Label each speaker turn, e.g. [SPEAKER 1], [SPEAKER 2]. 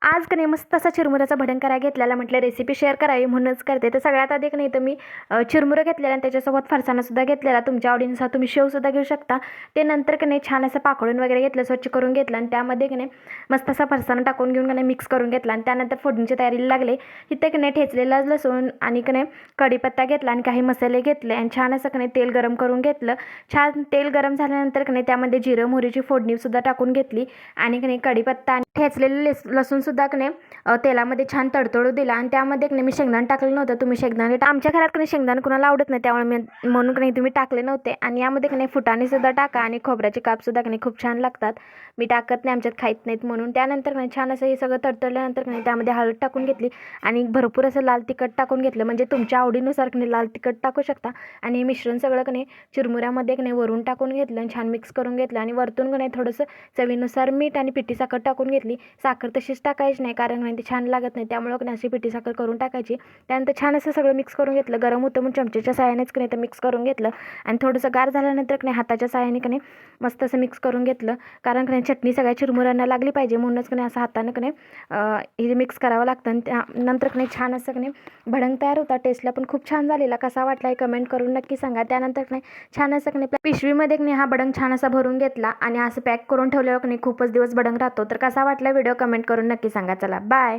[SPEAKER 1] आज का नाही मस्त असा चिरमुऱ्याचा भडंग करायला घेतलेला, म्हटलं रेसिपी शेअर करावी म्हणूनच करते. तर सगळ्यात आधी नाही तर मी चिरमुरं घेतलेला आणि त्याच्यासोबत फरसाणासुद्धा घेतलेला. तुमच्या आवडीनुसार तुम्ही शेवसुद्धा घेऊ शकता. ते नंतर का नाही छान असं पाकडून वगैरे घेतलं, स्वच्छ करून घेतलं आणि त्यामध्ये की नाही मस्त असा फरसाणा टाकून घेऊन का नाही मिक्स करून घेतला आणि त्यानंतर फोडणीची तयारीला लागले. इथे की नाही ठेचलेला लसूण आणि की नाही कढीपत्ता घेतला आणि काही मसाले घेतले आणि छान असं की नाही तेल गरम करून घेतलं. छान तेल गरम झाल्यानंतर की नाही त्यामध्ये जिरं मोहरीची फोडणीसुद्धा टाकून घेतली आणि की नाही कढीपत्ता आणि ठेचलेले लसूणसुद्धा की नाही तेलामध्ये छान तडतडू दिला आणि त्यामध्ये की नाही मी शेंगदाणे टाकलं नव्हतं. तुम्ही शेंगदाणे आमच्या घरात की नाही शेंगदाणे कुणाला आवडत नाही, त्यामुळे मी म्हणून की नाही तुम्ही टाकले नव्हते. आणि यामध्ये की नाही फुटाणेसुद्धा टाका आणि खोबऱ्याचे कापसुद्धा की नाही खूप छान लागतात. मी टाकत नाही, आमच्यात खात नाहीत म्हणून. त्यानंतर की नाही छान असं हे सगळं तडतडल्यानंतर की नाही त्यामध्ये हळद टाकून घेतली आणि भरपूर असं लाल तिखट टाकून घेतलं. म्हणजे तुमच्या आवडीनुसार की नाही लाल तिखट टाकू शकता. आणि हे मिश्रण सगळं की नाही चिरमुऱ्यामध्ये की नाही वरून टाकून घेतलं आणि छान मिक्स करून घेतलं आणि वरतून की नाही थोडंसं चवीनुसार मीठ आणि पिठी साखर टाकून घेतली. साखर तशीच टाकायची नाही, कारण नाही ते छान लागत नाही, त्यामुळं की नाही अशी पिठी साखर करून टाकायची. त्यानंतर छान असं सगळं मिक्स करून घेतलं. गरम होतं म्हणून चमचेच्या साहाय्यानेच की नाही तर मिक्स करून घेतलं आणि थोडंसं गार झाल्यानंतर की नाही हाताच्या साहाय्याने की नाही मस्त असं मिक्स करून घेतलं. कारण की नाही चटणी सगळ्या चिरमुऱ्यांना लागली पाहिजे म्हणूनच की नाही असं हातानं की नाही हे मिक्स करावं लागतं. आणि त्यानंतर की नाही छान असं की नाही भडंग तयार होता. टेस्टला पण खूप छान झालेला. कसा वाटला हे कमेंट करून नक्की सांगा. त्यानंतर की नाही छान असं की नाही पिशवीमध्ये की नाही हा भडंग छान असा भरून घेतला आणि असं पॅक करून ठेवल्यावर की नाही खूपच दिवस भडंग राहतो. तर कसा वाटला व्हिडिओ कमेंट करून नक्की सांगा. चला बाय.